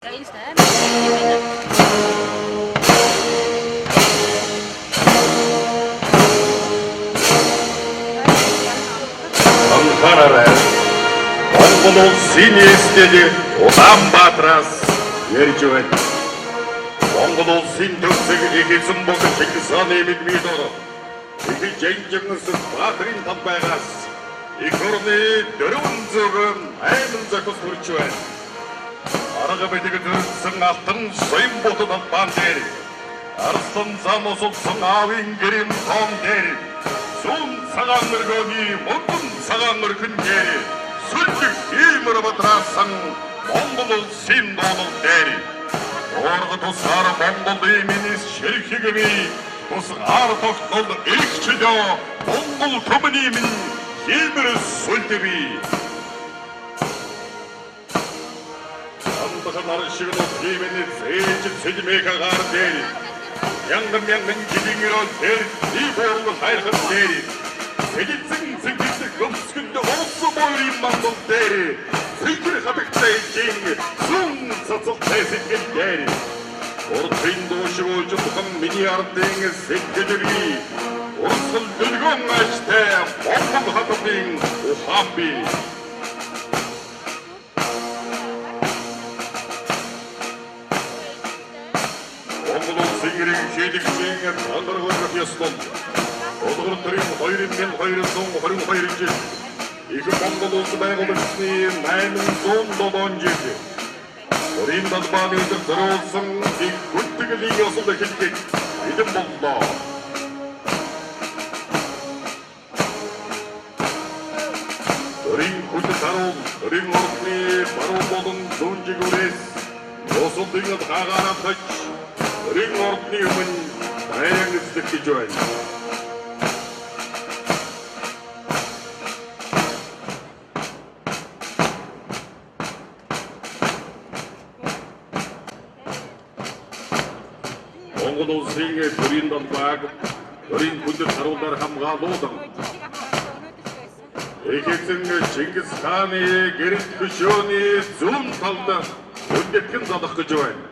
Анкарара, Монгол улсын эстеди улаан Баатараас ярьж байна. Монгол улсын төвсөг ихэсэн болон Чингис хааны мэдмид ороо. Их жинжигнэс Баатарын тамбайгаас их орны 408 захус хүрч байна. Арга бэдэг төрсөн алтан соён бот талбаан дээр Арслан зам усулсан аавын гэрэн тоон дээр Сун цагаан мөргөний модон цагаан мөргөн дээр сүлжиг иймэр батраасан Монгол улсын доолол дээр Орго тусгаар Монгол эминис шэрхэгми тусгаар тогтнол элчдөө Монгол төмний минь иймэр сүлдэви Амбаханар шигнот иймэний зээж сэдмэхагаар дээр Янган жидингэрон дээр ийборг хайрхан дээр Сэдицэн зэгдэх гомсгөнд орсон бойрын Монгол дээр Сэлбэр хабигтай жин сүн цацалтай сэтгэл дээр Урдын дуушгуулж бухан миний ардын сэтгэлби Урсгал дөлгөн аштай Монгол хатбын ухаанби Сингэрийн шийдэгчийн тандаргуулах ёслол Одгор төрийн 2222 жил их Монгол улс байгуулагчны 807 жил Орын талбайны өдөр зориулсан их хүндэтгэлийн ёслол эхлэхэд бэлэн боллоо. Орын хүндэт харуул, орын орны баруун болон зүүн жигүүрээс ёслолын хагаараа тач Орын орны өмнө баян эзлэх гэж байна. Монгол улсын төрийн далбайг төрийн хүндэт харуулаар хамгаалуулан Эхэсэн Чингис хааны гэрэл хөшөөний зүүн талд хүндэтгэн залах гэж байна.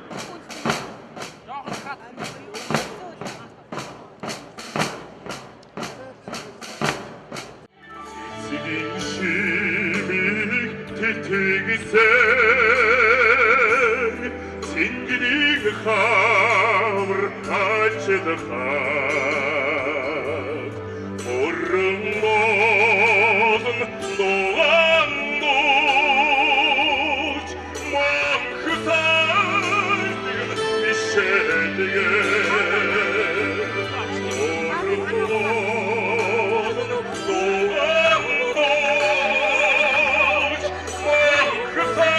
Сингэрийн хавар ачдахад Орон болон нуан нууч Монхтай бишэдгээ Орон болон нуан нууч Монхтай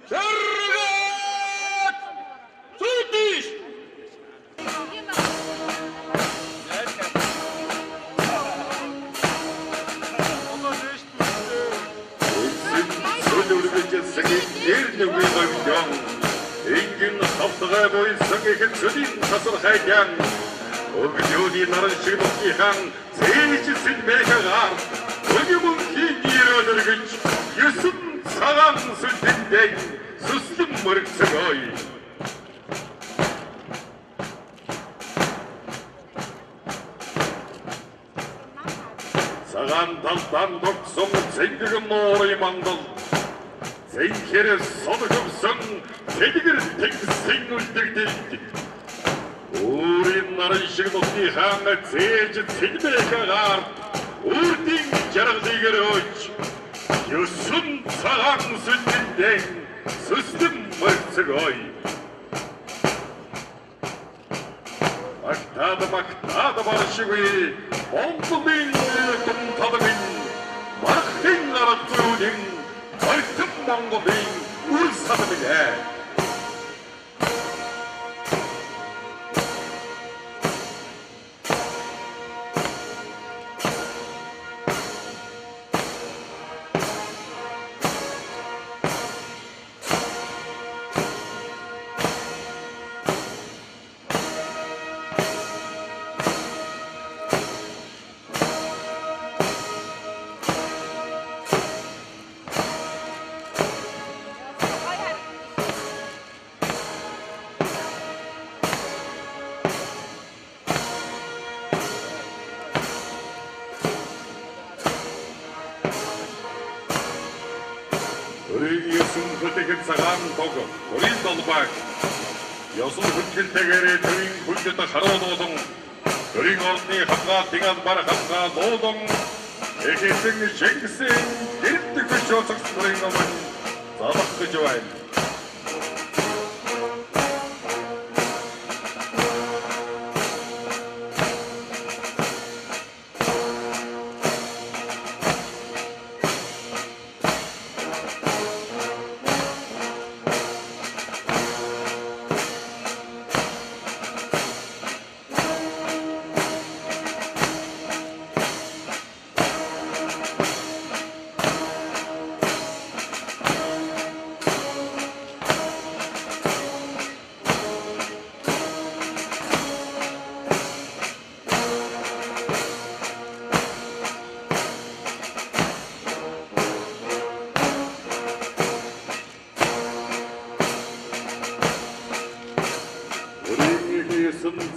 Tergat! Sutis! Ирнэг говьян ингийн хавтгай бойсон ихэд зүдийн тасархайян өгдөөний наран шиг нутгийнхаа цээж сэлмэхагаар өгмөнхийн ирэлэр гэж юусэн цагаан сүлдэндээ сүслэн мөрцгөөй цагаан талдан догсон цэнгэг нуурын мандал Зэнхэр соногвсон тэдгэр тэгсэн үлдэгдэлдэг. Өөрийн наран шиг нутгийнхаа цээж цэлмэхагаар үрдийн жаргалыг өрөөж юусэн цагаан сүлдэндээ сүслэн мөрцгөөй Магтаад баршгүй Монголын тун талбын мархын аргуудын Альтэн Монголын үр садмигэ Өсөн хөтгөн цагаан дог өрийн долбаг Ёсон хүчилтэйгээр төрийн хүчтэй харуулсан төрийн ордны хавгаа тигал бар хавгаа дуудан эхэсэн Шингэсэн гэрдэг биш уцах төрийн өмнө залах гэж байна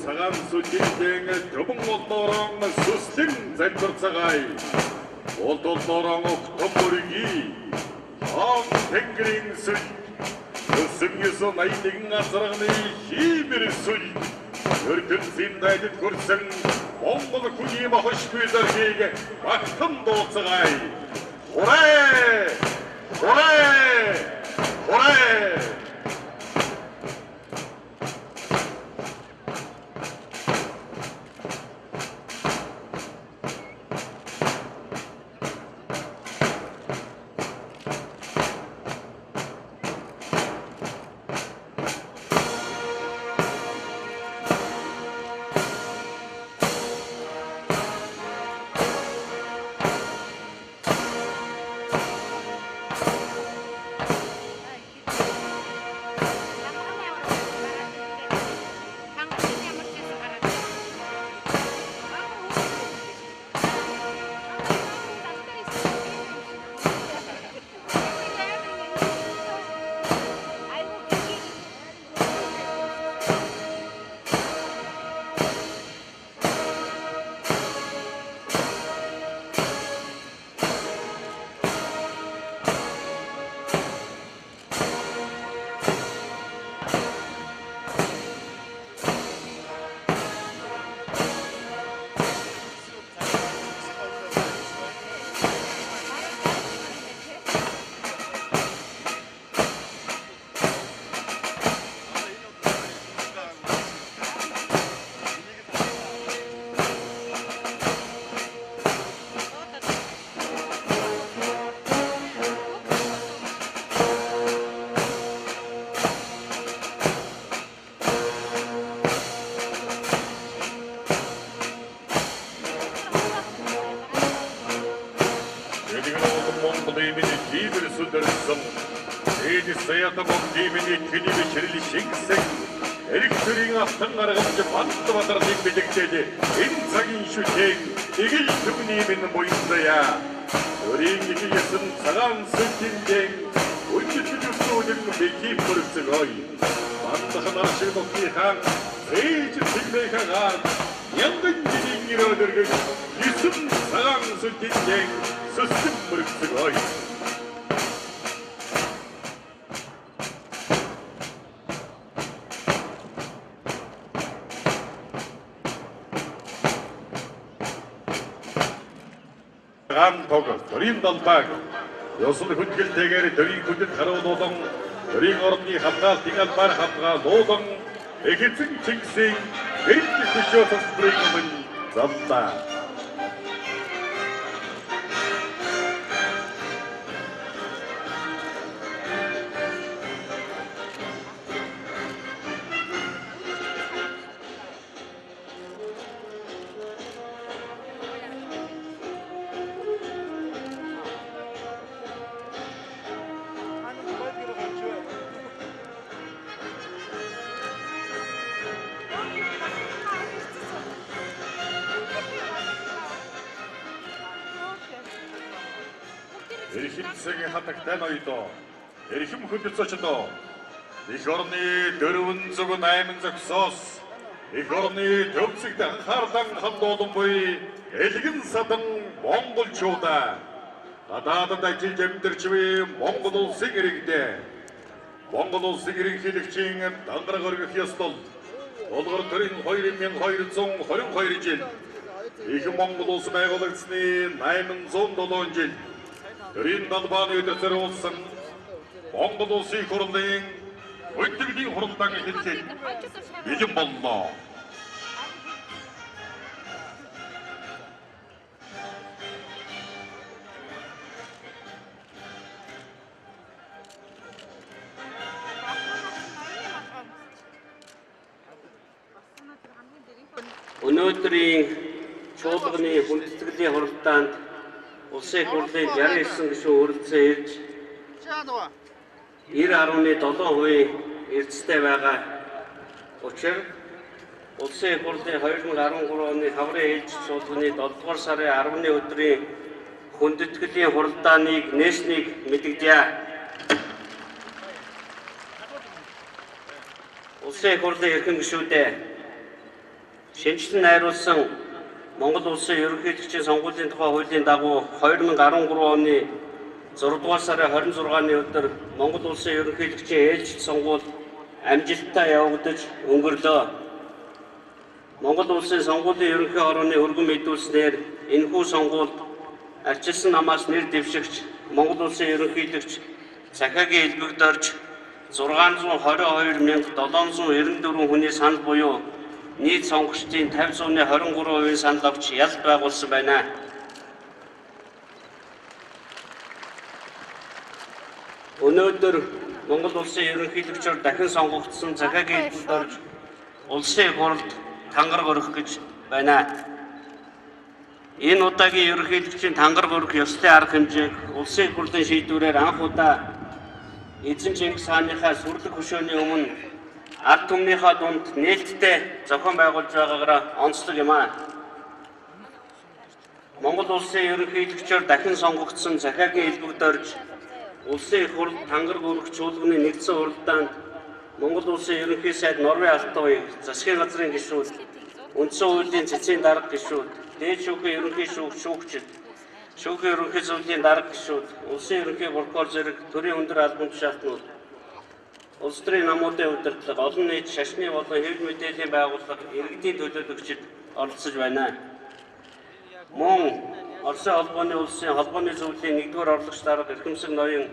цагаан сүлжээний төмөн олноорон сүслэн залбирцгаая. Олдолноорон октомборгийн хаан тэнгэрийн сүл өсөн 81 азрагны химэр сүл ертөнцийн дайд хүрсэн Монгол хүний махшгүй зэргийг багтан дууцгаая. Хүрээ! Хүрээ! Хүрээ! ээж саята бомдимini килиби чирили шингэсэн эрэг төрийн алтан гаргамж банд бадрын бэлэгдээд энэ цагийн шүтээ игэл түмний минь буйсая өрийн ихэсэн цагаан сүтиндээ үлчилжүүлсэн бэкип бүрцгой бандахнаар шигдохны хаан ээж тигмэхагаар янгын жилийн ирөөдөргөн юсэн цагаан сүтиндээ сүсгэн бүрцгой Тог төрийн далбаг ёсол хүндлэлтэйгээр төрийн хүндэт харуулуулан төрийн орны хамгаалтын албаар хамгаалуулан эхэцэн Чингисийн гэрэл хөшөөс бүрэн замдаа Эрхэмсгийн хатагтай ноёдоо эрхэм хөдөлсөчдөө их орны 408 зогсоос их орны төвцөгт анхаарлан хандуулан буй элгэн садан монголчуудаа гадаадд ажиллаж амьдарч буй Монгол улсын иргэдээ Монгол улсын ерөнхийлөгчийн дангараг өргөх ёслол Улгар төрийн 2222 жил их Монгол улс байгуулагдсны 807 жил төрийн далбааны өдөр болсон Монгол улсын хурлын өдөртийн хурлаан хэлцээд бэлэн боллоо. Өнөөдрийн чуулганы хүндэтгэлийн хуралдаанд улсын хурлын 69 гишүүн өрөлцөн ирж 90.7% эрдэстэй байгаа учраас улсын хурлын 2013 оны хаврын ээлж чуулганы 7 дугаар сарын 10-ны өдрийн хүндэтгэлийн хуралдааныг нээснийг мэдэгдэе. Улсын хурлын эрхэм гишүүдээ шинжлэн найруулсан Монгол улсын ерөнхийлөгчийн сонгуулийн тухай хуулийн дагуу 2013 оны 6 дугаар сарын 26-ны өдөр Монгол улсын ерөнхийлөгчийн ээлжид сонгуул амжилттай явагдаж өнгөрлөө. Монгол улсын сонгуулийн ерөнхий хорооны өргөн мэдүүлснээр энэхүү сонгуульд арчилсан намаас нэр дэвшигч Монгол улсын ерөнхийлөгч захиагийн элбэгт орж 622,794 хүний санал буюу нийт сонгогчдын 50.23% санал авч ялт байгуулсан байна. Өнөөдөр Монгол улсын ерөнхийлөгчөөр дахин сонгогдсон захиагийн элбэгт орж улсын хурлд тангараг өргөх гэж байна. Энэ удаагийн ерөнхийлөгчийн тангараг өргөх ёслолын арга хэмжээг улсын хурлын шийдвэрээр анх удаа эзэн Чингис хааныхаа сүрлэг хөшөөний өмнө ард түмнийхээ дунд нээлттэй зохион байгуулж байгаагаараа онцлог юм аа. Монгол улсын ерөнхийлөгчөөр дахин сонгогдсон захиагийн элбэгт орж улсын хурд тангараг өргөх чуулганы нэгдсэн уралдаанд Монгол улсын ерөнхий сайд Норвей Алтан уяг, засгийн газрын гишүүд, үндсэн хуулийн цэцгийн дарга гишүүд, дээд шүүхийн ерөнхий шүүгчид, шүүхийн ерөнхий зөвлөлийн дарга гишүүд, улсын ерөнхий прокурор зэрэг төрийн өндөр албан тушаалтнууд, улс төрийн намуудын удирдлага, олон нийт шашны болон хэвлэл мэдээллийн байгууллага, иргэдийн төлөөлөгчид оролцож байна. Мөн Оросын холбооны улсын холбооны зөвлөлийн 1-р орлогч дарга эрхэмсэг ноён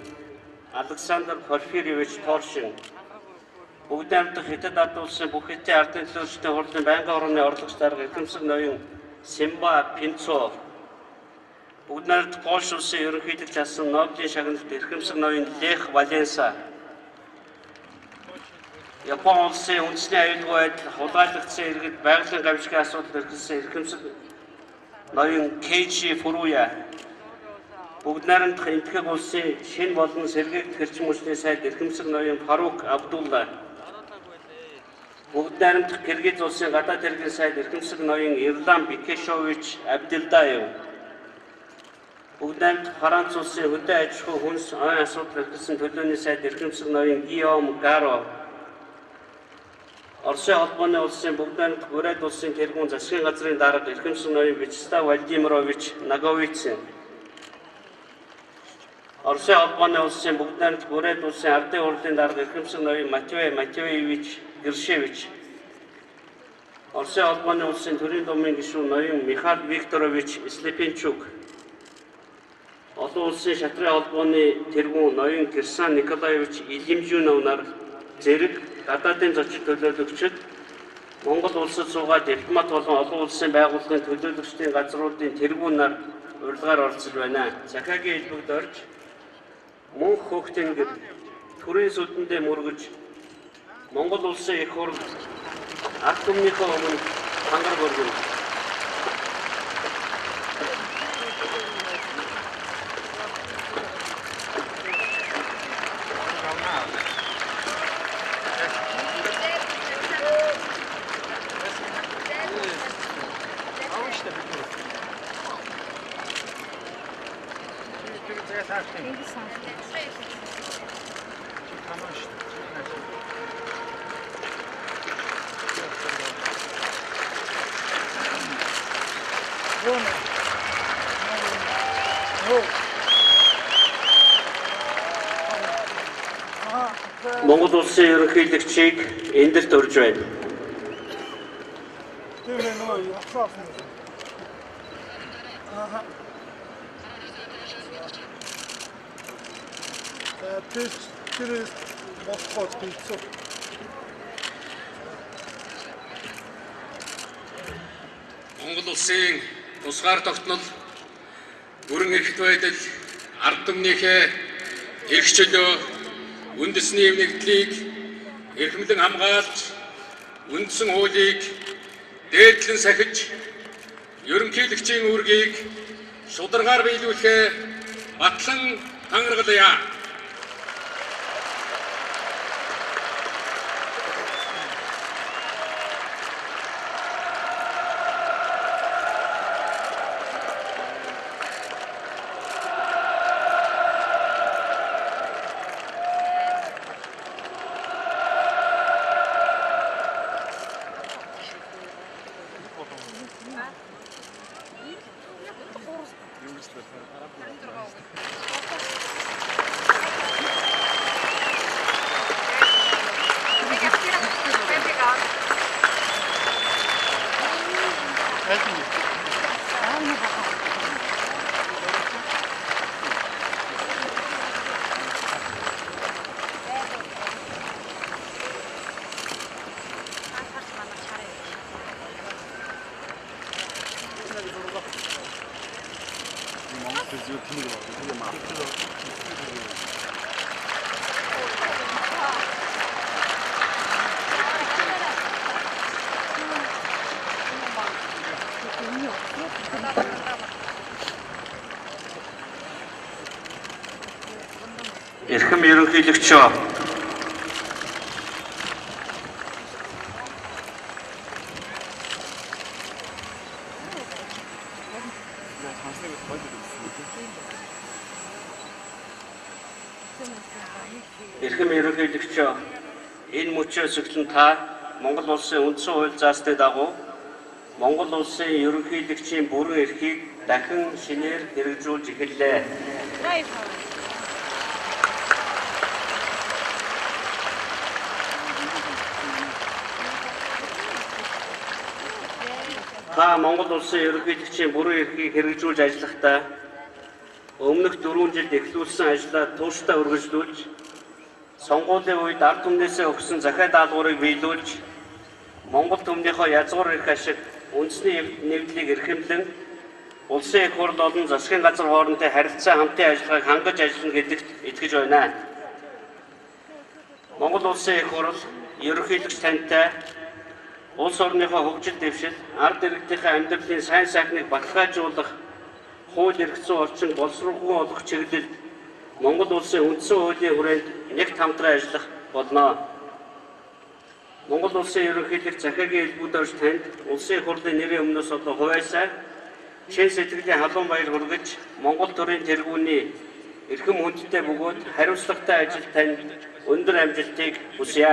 Александр Порфирьевич Торшин, бүгд найрамдах Хятад ард улсын бүх хэдийн ардын төлөөлөгчдийн хурлын байнгын орны орлогч дарга эрхэмсэг ноён Симба Пинцо, бүгд найрамдах Польш улсын ерөнхийлөгч асан Нобелийн шагналт эрхэмсэг ноён Лех Валенса, Япон улсын үндэсний аюулгүй байдал хулгайлагдсан иргэд байгалийн гавьчгийн асуудал эрхэлсэн эрхэмсэг ноён Кейчи Фуруя, бүгд найрамдах Энэтхэг улсын шинэ болон сэргээгдэх эрчим хүчний сайд эрхэмсэг ноён Фарук Абдулла, бүгд найрамдах Киргиз улсын гадаад хэргийн сайд эрхэмсэг ноён Ирлам Бикешович Абдилдаев, бүгд найрамдах Франц улсын хөдөө аж ахуй хүнс ойн асуудал эрхэлсэн төлөөний сайд эрхэмсэг ноён Гийом Гаро, Оросын холбооны улсын бүгд найрамдах Бурайд улсын тэргүүн засгийн газрын дарга эрхэмсэг ноён Вячеслав Владимирович Наговицын, Оросын холбооны улсын бүгд найрамдах Бурайд улсын ардын хурлын дарга эрхэмсэг ноён Матвей Матвеевич Гершевич, Оросын холбооны улсын төрийн думын гишүүн ноён Михаил Викторович Слепенчук, олон улсын шатрын холбооны тэргүүн ноён Кирсан Николаевич Илимжунов нар зэрэг гадаадын зочин төлөөлөгчид, Монгол улсад суугаад дипломат болон олон улсын байгууллагын төлөөлөгчдийн газруудын тэргүүн нар урилгаар оролцож байна. Захиагийн элбэгд орж мөнх хөхтөнгөд төрийн сүлдэндээ мөргөж Монгол улсын их хурл ард түмнийхөө өмнө хангар бүргэн. Монгол улсын ерөнхийлөгчийг эндэрт урьж байна. Монгол улсын тусгаар тогтнол, бүрэн эрхт байдал, ард түмнийхээ эрх чөлөө, үндэсний нэгдлийг эрхэмлэн хамгаалж, үндсэн хуулийг дээдлэн сахиж, ерөнхийлөгчийн үүргийг шударгаар биелүүлэхээ батлан хангаргалъя. Эрхэм ерөнхийлөгчөө, эрхэм ерөнхийлөгчөө, энэ мөчөөс эхлэн та Монгол улсын үндсэн хууль заасны дагуу Монгол улсын ерөнхийлөгчийн бүрэн эрхийг дахин шинээр хэрэгжүүлж эхэллээ. Та Монгол улсын ерөнхийлөгчийн бүрэн эрхийг хэрэгжүүлж ажиллахдаа өмнөх 4 жилд эхлүүлсэн ажлаа тууштай үргэлжлүүлж, сонгуулийн үед ард түмнээсээ өгсөн захиа даалгаврыг биелүүлж, Монгол түмнийхөө язгуур эрх ашиг, үндэсний нэгдлийг эрхэмлэн, улсын их хурл болон засгийн газар хоорондын харилцаа хамтын ажиллагааг хангаж ажиллана гэдэгт итгэж байна. Монгол улсын их хурл ерөнхийлөгч тантай улс орныхоо хөгжил дэвшил, ард иргэдийнхээ амьдралын сайн сайхныг баталгаажуулах хууль эрх зүйн орчин боловсруулалтгүй олох чиглэлд Монгол улсын үндсэн хуулийн хүрээнд нэгт хамтран ажиллах болно. Монгол улсын ерөнхийлөгч захиргийн элбүүд орж танд улсын хурлын нэрийн өмнөөс одоо хуваалцаа чин сэтгэлийн халуун баяр хүргэж Монгол төрийн тэргүүний эрхэм хүндтэй бөгөөд хариуцлагатай ажил танд өндөр амжилтыг хүсье.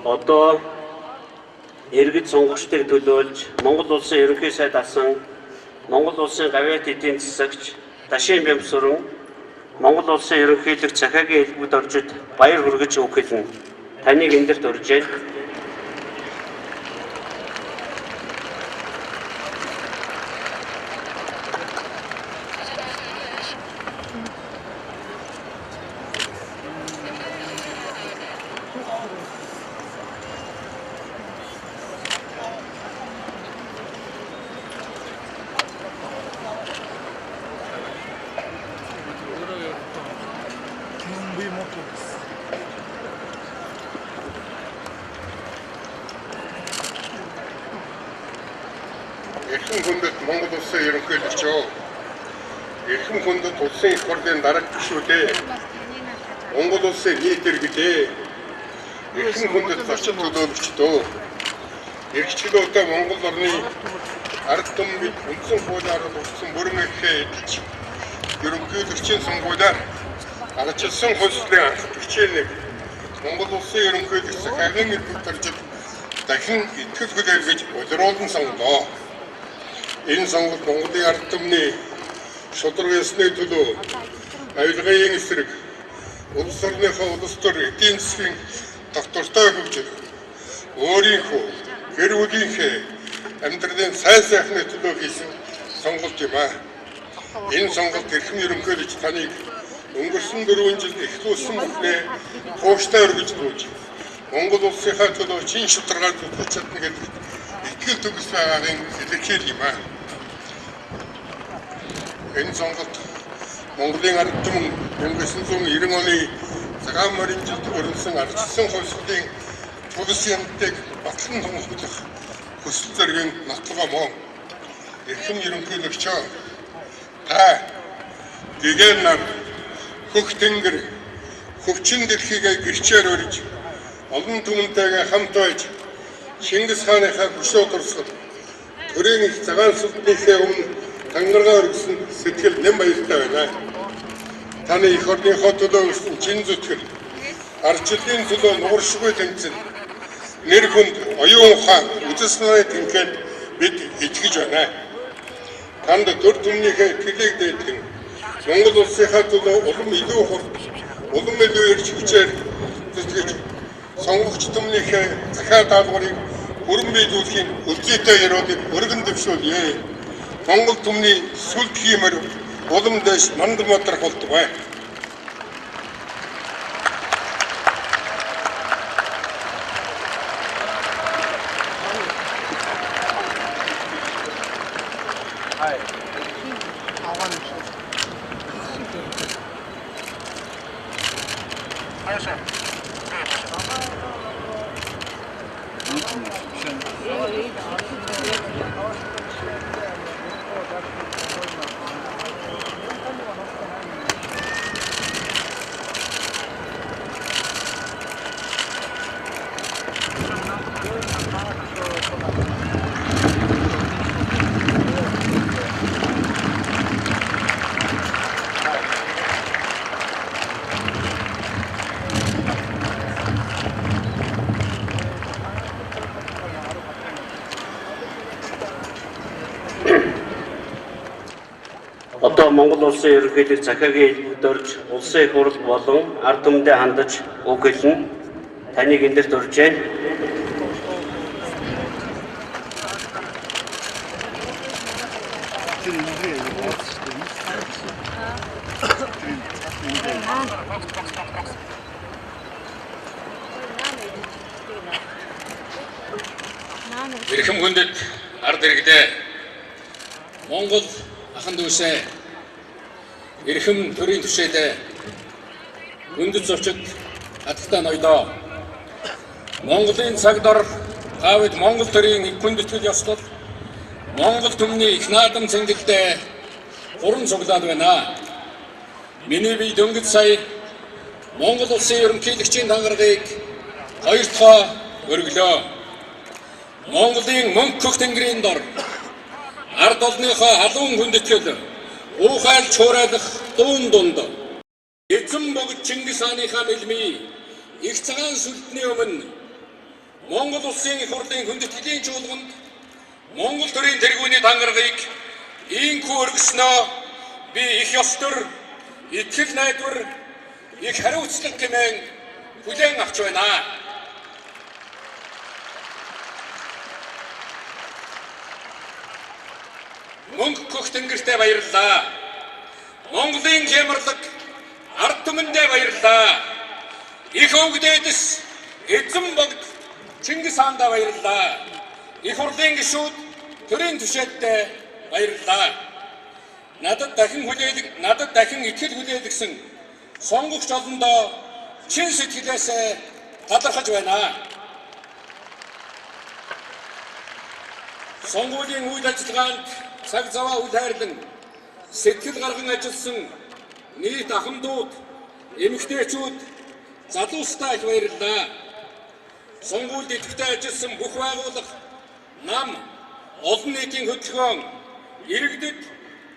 Одоо иргэд сонгогчдыг төлөөлж Монгол улсын ерөнхий сайд асан Монгол улсын гавьяат эдийн засагч Дашин Бямсуран Монгол улсын ерөнхийлөгч захиргийн элбүүд оржид баяр хүргэж үг хэлнэ. Таныг эндэрт урьжээ. Эрхэм хүндэт Монгол улсын ерөнхийлөгчөө, эрхэм хүндэт улсын их хурлын дарга гишүүдээ, Монгол улсын нийт иргэдээ, эрхэм хүндэт зочин төлөөлөгчдөө, эрхчлөөтэй Монгол орны ард түмний үндсэн хуулиар тогтсон бүрэн эрхээ эдэлж, ерөнхийлөгчийн сонгуулиар аргачлсан хуулисын анх бичээнийг Монгол улсын ерөнхийлөгч захиргийн элбэг төржид дахин итгэл хүлээлгэж удируулан сонголоо. Энэ сонголт Монголын ард түмний шударга ёсны төлөө авилгын эсрэг улс орныхоо улс төр эдийн засгийн доктортой хөгжил өөрийнхөө гэр бүлийнхээ амьдралын сайн сайхны төлөө хийсэн сонголт юм аа. Энэ сонголт эрхэм ерөнхийлөгч таныг өнгөрсөн 4 жилд эхлүүлсэн бүхнээ тууштай өргөжлүүлж Монгол улсынхаа төлөө чин шударгаар зүтгэж чадна гэдэгт итгэл төгс байгаагийн илэрхийлэл юм аа. Энэ сонголт Монголын ард түмэн 1990 оны цагаан морин жилд өрнөсөн ардчилсан хувьсгалын тулс ямтыг батлан томхоглох хүсэл зоригийн нотлогоо мөн эрхэм ерөнхийлөгчөө та гэгэн нар хөх тэнгэр хөвчин дэлхийгээ гэрчээр өрж олон түмэнтэйгээ хамт байж Чингис хааныхаа хөшөө дурсгал төрийн их цагаан сүлжээхээ өмнө тангараа өргөсөн сэтгэл нэм баяртай байна. Таны их орныхоо төлөө өгсөн чин зүтгэл, арчлалын төлөө нууршгүй тэмцэн, нэр хүнд оюун ухаан, үзэл санааны тэмцээнд бид итгэж байна. Танд төр түмнийхээ итгэлийг дээдлэн Монгол улсынхаа төлөө улам илүү хурд, улам илүү эрч хүчээр зүтгэж сонгогч түмнийхээ захиа даалгаврыг бүрэн биелүүлэхийн үлзийтэй яриудыг өргөн дэвшүүлье. Монгол түмний сүлд хиймэр улам дэш мандам матрах болтугай. Одоо Монгол улсын ерөнхийлöг захиагийн хэлбэрт орж улсын их хурл болон ард түмэндээ хандаж үг хэлнэ. Таныг эндэрт урьж байна. Эрхэм хүндэт ард иргэдээ Монгол ахан дүүсээ эрхэм төрийн түвшээдээ хүндэт зочид хатагтай ноёдоо Монголын цаг дор гавьд Монгол төрийн их хүндэтгэл ёслол Монгол түмний их наадам цэнгэлдээ хуран цуглаад байна. Миний бие дөнгөж сая Монгол улсын ерөнхийлөгчийн тангарагыг хоёр дахь өргөлөө. Монголын мөнх хөх тэнгэрийн дор ард олныхоо халуун хүндэтгэл уухайлж хуурайлах дуун дунд эзэн богд Чингис хааныхаа мэлмий их цагаан сүлдний өмнө Монгол улсын их хурлын хүндэтгэлийн чуулганд Монгол төрийн тэргүүний тангарагыг ийхүү өргөснөө би их ёстор итгэл найдвар их хариуцлага хэмээн хүлээн авч байна. Мөнх хөх тэнгэртээ баярлалаа. Монголын хямралаг ард түмэндээ баярлалаа. Их өвгдөөс эзэн богд Чингис хаандаа баярлалаа. Их хурлын гишүүд төрийн түвшээдтэй баярлалаа. Надад дахин итгэл хүлээлгсэн сонгогч олондоо чин сэтгэлээсээ талархаж байна. Сонгуулийн үйл ажиллагаанд цаг заваа үл хайрлан сэтгэл гарган ажилласан нийт ахмадууд, эмэгтэйчүүд, залуустай их баярлалаа. Сонгуульд идэвхтэй ажилласан бүх байгууллага, нам, олон нийтийн хөтөлбөр, иргэдэд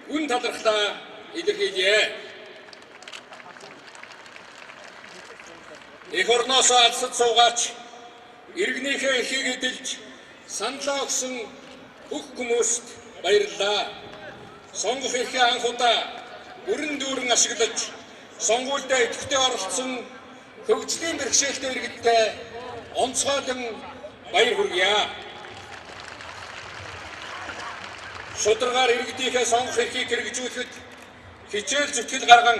үн талархлаа илэрхийлье. Их орноос алсад суугаач иргэнийхээ эрхийг эдэлж саналаа өгсөн бүх хүмүүст баярлалаа. Сонгох эрхээ анх удаа бүрэн дүүрэн ашиглаж сонгуульд идэвхтэй оролцсон хөгжлийн бэрхшээлтэй иргэдтэй онцгойлон баяр хүргье. Шударгаар иргэдийнхээ сонгох эрхийг хэрэгжүүлэхэд хичээл зүтгэл гарган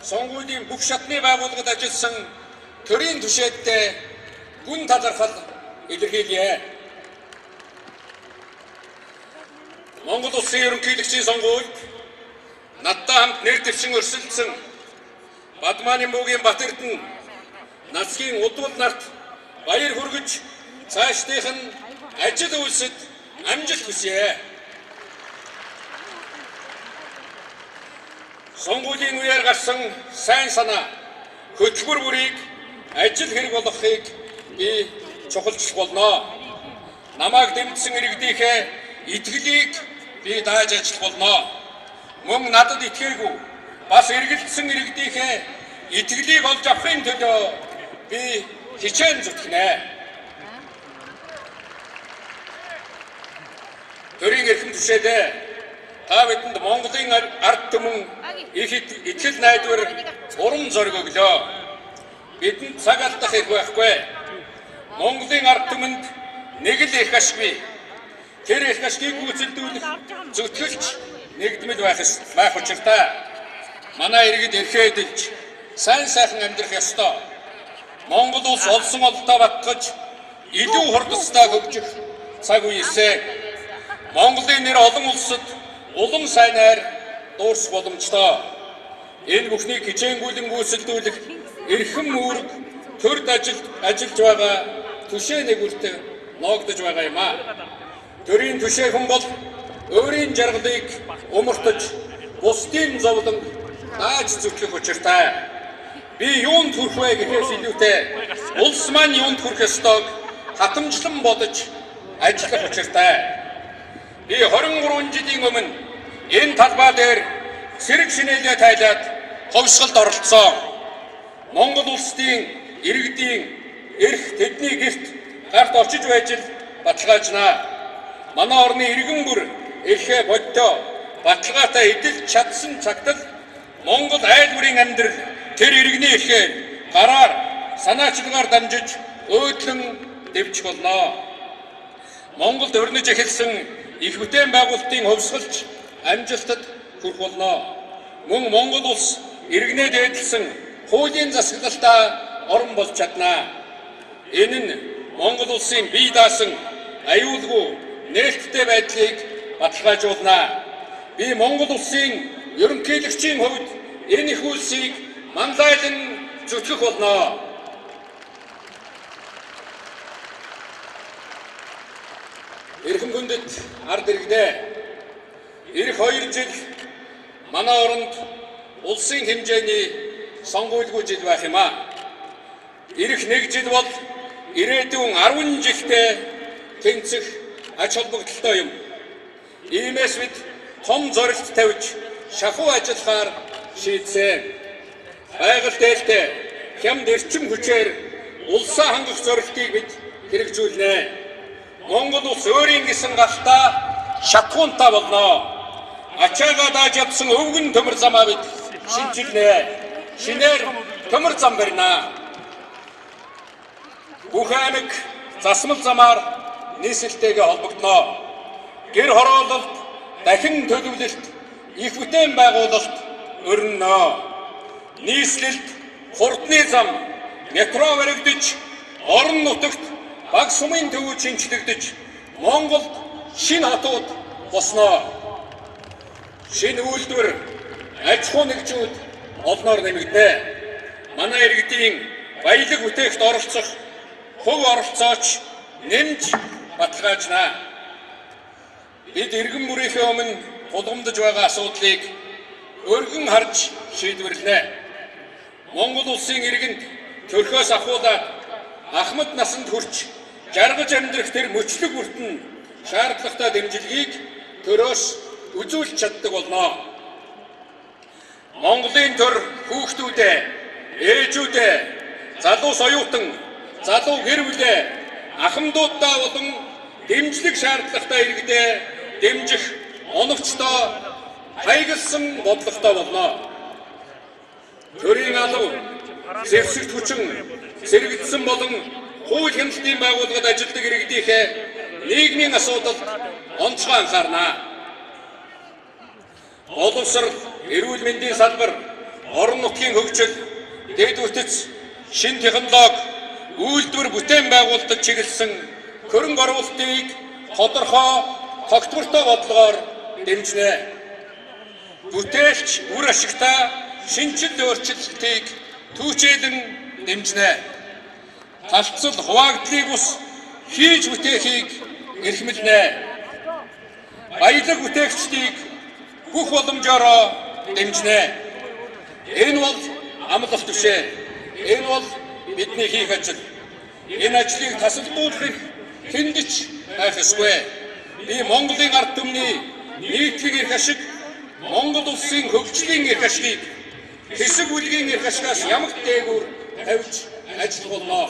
сонгуулийн бүх шатны байгууллагад ажилласан төрийн түвшээдтэй гүн талархал илэрхийлье. Монгол улсын ерөнхийлөгчийн сонгуульд надтай хамт нэр дэвшин өрсөлдсөн Бадмааны буугийн Бат Эрдэнэ нацгийн удвал нарт баяр хүргэж цаашдынх нь ажил үйлсэд амжилт хүсье. Сонгуулийн үеэр гарсан сайн санаа хөтөлбөр бүрийг ажил хэрэг болгохыг би чухалчлах болно. Намайг дэмжсэн иргэдийнхээ итгэлийг би дааж ажиллах болно. Мөн надад итгээгүй бас эргэлдсэн иргэдийнхээ итгэлийг олж авахын төлөө би хичээн зүтгэнэ. Төрийн эрхэм түвшээдээ та бидэнд Монголын ард түмэн их итгэл найдвар урам зориг өглөө. Бидэнд цаг алдах эрх байхгүй. Монголын ард түмэнд нэг л эрх ашгүй. Тэр эрх ашгийг гүйцэлдүүлэх зүтгэлч нэгдмэл байх учиртай. Манай иргэд эрхээ эдэлж сайн сайхан амьдрах ёстой. Монгол улс олсон олдоо батгаж илүү хурдцтай хөгжих цаг үеэсээ Монголын нэр олон улсад улам сайнаар дуурах боломжтой. Энэ бүхнийг хичээнгүйлэн гүйцэлдүүлэх эрхэм үүрэг төрд ажиллаж байгаа түшээ нэгүрт ноогдож байгаа юм а. Төрийн түшээ хүн бол өөрийн жаргалыг умартаж бусдын зовлон дааж зүтгэх учиртай. Би юунд хүрэх вэ гэхээс илүүтэй улс маань юунд хүрэх ёстойг хатамжлан бодож ажиллах учиртай. Би 23 жилийн өмнө энэ талбай дээр сэрэг шинэлгээ тайлаад ховсголд оролцсон. Монгол улсын иргэдийн эрх тэдний гэрт гарт очиж байж л баталгаажнаа. Манай орны иргэн бүр эрхээ боддоо баталгаатай эдэлж чадсан цагт л Монгол айл бүрийн амьдрал тэр иргэний эрхээ гараар санаачлагаар дамжиж өөдлөн дэвчих болно. Монголд өрнөж эхэлсэн их бүтээн байгуулалтын хувьсгалч амжилтад хүрэх болно. Мөн Монгол улс иргэнээ дээдлсэн хуулийн засаглалтаа орон болж чаднаа. Энэ нь Монгол улсын бие даасан аюулгүй нээлттэй байдлыг баталгаажуулна. Би Монгол улсын ерөнхийлөгчийн хувьд энэ их үйлсийг манлайлан зүтгэх болно. Эрхэм хүндэт ард иргэдээ эх 2 жил манай оронд улсын хэмжээний сонгуульгүй жил байх юм а. Эх 1 жил бол ирээдүйн 10 жилдээ тэнцэх ач холбогдолтой юм. Иймээс бид том зорилт тавьж шахуу ажиллахаар шийдсэн. Байгаль дээлтэй хямд эрчим хүчээр улсаа хангах зорилтыг бид хэрэгжүүлнэ. Монгол улс өөрийн гэсэн галтаа шатхуунтай болно. Ачаагаа дааж явсан өвгөн төмөр замаа бид шинжилнэ. Шинээр төмөр зам барина. Бүх аймаг засмал замаар нийслэлтэйгээ холбогдно. Гэр хороололт, дахин төлөвлөлт, их бүтээн байгуулалт өрнөнө. Нийслэлд хурдны зам, метро баригдаж, орон нутагт баг сумын төвүүд шинчлэгдэж, Монголд шинэ хотууд босно. Шинэ үйлдвэр, аж ахуй нэгжүүд олноор нэмэгдэнэ. Манай иргэдийн баялаг бүтээгт оролцох хөв оролцооч нэмж баталгаажна. Бид иргэн бүрийнхээ өмнө тулгамдж байгаа асуудлыг өргөн харж шийдвэрлэнэ. Монгол улсын иргэнд төрхөөс ахуулаад ахмад насанд хүрч жаргаж амьдрах тэр мөчлөг бүртэн шаардлагатай дэмжлэгийг төрөөс үзүүлж чаддаг болно. Монголын төр хүүхдүүдээ, ээжүүдээ, залуу соёотон, залуу гэр бүлээ, ахмадуудаа болон дэмжлэг шаардлагатай иргэдээ дэмжих оновчтой хайгалсан бодлоготой болно. Төрийн алуу, зэвсэгт хүчин, сэргэгдсэн болон хууль хяналтын байгууллагад ажилладаг иргэдийнхээ нийгмийн асуудалд онцгой анхаарна. Боловсрол, эрүүл мэндийн салбар, орон нутгийн хөгжил, дэд үтц, шинэ технологи, үйлдвэр бүтээн байгуулалтад чиглэсэн хөрөнгө оруулалтыг тодорхой тогтвортой бодлогоор дэмжинэ. Бүтээлч үр ашигтай шинжил өөрчлөлтийг түүчээлэн дэмжинэ. Талцал хуваагдлыг ус хийж бүтээхийг эрхэмлэнэ. Баялаг бүтээгчдийг бүх боломжоор дэмжинэ. Энэ бол амлах түвшээ. Энэ бол бидний хийх ажил. Энэ ажлыг тасалдуулахыг хэнд ч байх ёсгүй. би Монголын ард түмний нийтийн эрх ашиг, Монгол улсын хөгжлийн эрх ашигыг хэсэг бүлгийн эрх ашигаас ямагт дээгүүр тавьж ажиллах болно.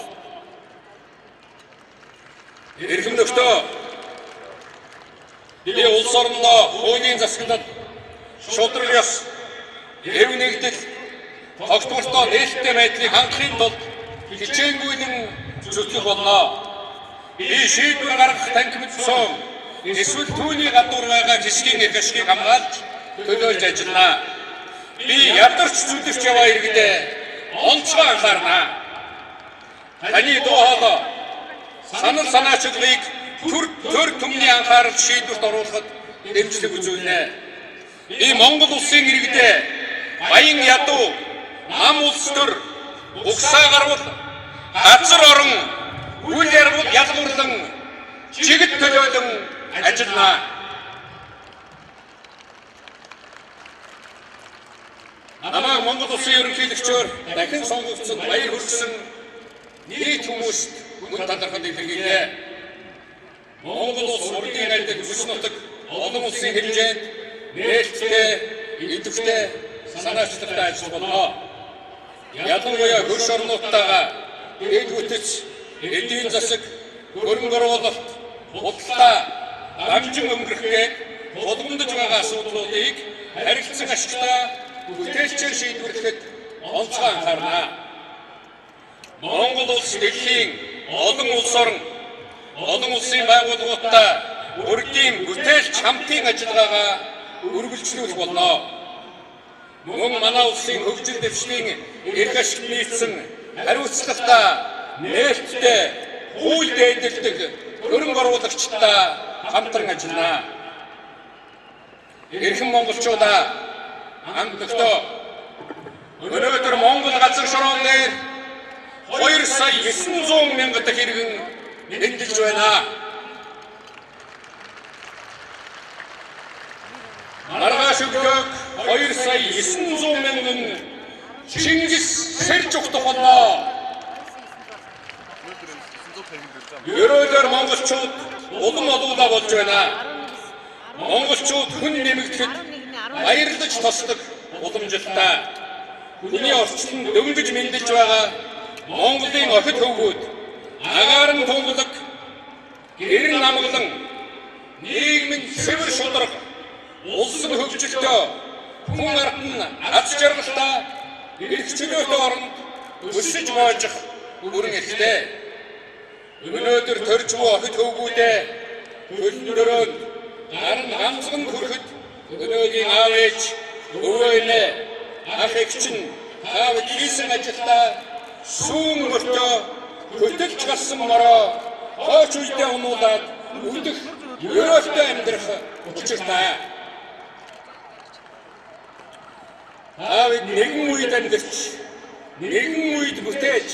Эрхэм нөхдөө, би улс орондоо хуулийн засаглал, шудраг ёс, хэв нэгдэл, тогтвортой нээлттэй байдлыг хангахын тулд хичээнгүйлэн зүтгэх болно. Би шийдвэр гаргах танхимд сум, эсвэл түүний гадуур байгаа хэсгийн эрх ашигыг хамгаалж төлөөлж ажиллана. Би ядарч зүтгэж яваа иргэдээ онцгой анхаарна. Таны дуу хоолой, санал санаачлагыг төр түмний анхаарал шийдвэрт оруулахад дэмжлэг үзүүлнэ. Би Монгол улсын иргэдээ баян ядуу, нам улс төр, угсаа гарвал, газар орон, үйл яргал ялгуурлан, чигт төлөөлөн ажиллана. Намайг Монгол улсын ерөнхийлөгчөөр дахин сонгогдсон баяр хүргэсэн нийт хүмүүст мөн талархал илэрхийлье. Монгол улс урдын айлд бүс нутаг олон улсын хэмжээнд нээлттэй, идэвхтэй, санаачлагтай ажиллах болно. Ялангуяа хөрш орнуудтайгаа дэд бүтэц, эдийн засаг, хөрөнгө оруулалт, худалдаа, дамжин өнгөрөх гээд тулгамдж байгаа асуудлуудыг харилцан ашигтай бүтээлчээр шийдвэрлэхэд онцгой анхаарна. Монгол улс дэлхийн олон улс орн, олон улсын байгууллагуудтай урдийн бүтээлч хамтын ажиллагаагаа үргэлжлүүлэх болно. Мөн манай улсын хөгжил дэвшлийн эрх ашигт нийцсэн хариуцлагатай, нээлттэй, хууль дээдэлдэг хөрөнгө оруулагчтай хамтран ажиллана. Эрхэм монголчуудаа, хамт нөхдөө, өнөөдөр Монгол газар шороон дээр 2,900,000 дахь иргэн эндэлж байна. Маргааш өглөөг 2,900,000 Чингис сэрж ухтах болно. Ерөөлөөр монголчууд улам олуулаа болж байна. Монголчууд хүн нэмэгдэхэд баярлаж тосдог уламжилтаа. Хүний орчинд дөнгөж мэндэлж байгаа Монголын охид хөвгүүд, агаарн тунгалаг, гэрэн намглан, нийгмийн цэвэр шударга, улсын хөгжилтөө, хүн ард нь аз жаргалтай, эрх чөлөөтэй оронд өсөж боожих бүрэн эрхтэй. Өнөөдөр төрж буй охид хөвгүүдээ хөлнөрөөд гарн ганцхан хүрэхэд өнөөгийн аав ээж, өвөө эмээ, ах эгч нь таавд хийсэн ажилдаа сүүн мөртөө хөтөлж гарсан мороо хооч үедээ унуулаад өвдөх ерөөлтэй амьдрах учиртай. Таавд нэгэн үед амьдарч, нэгэн үед бүтээж,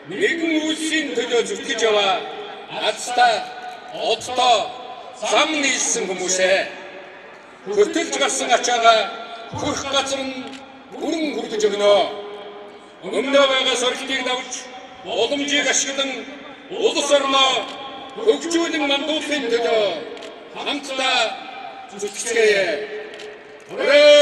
нэгэн үйлсийн төлөө зүтгэж яваа азтай, одтой, зам нийлсэн хүмүүсээ. Хөтөлж гарсан ачаагаа хүрх газар нь бүрэн хүргэж өгнө. Өмнөө байгаа сорилтыг давж, уламжийг ашиглан, улс орноо хөгжүүлэн мандуулахын төлөө хамтдаа зүтгэцгээе. Хүрээ!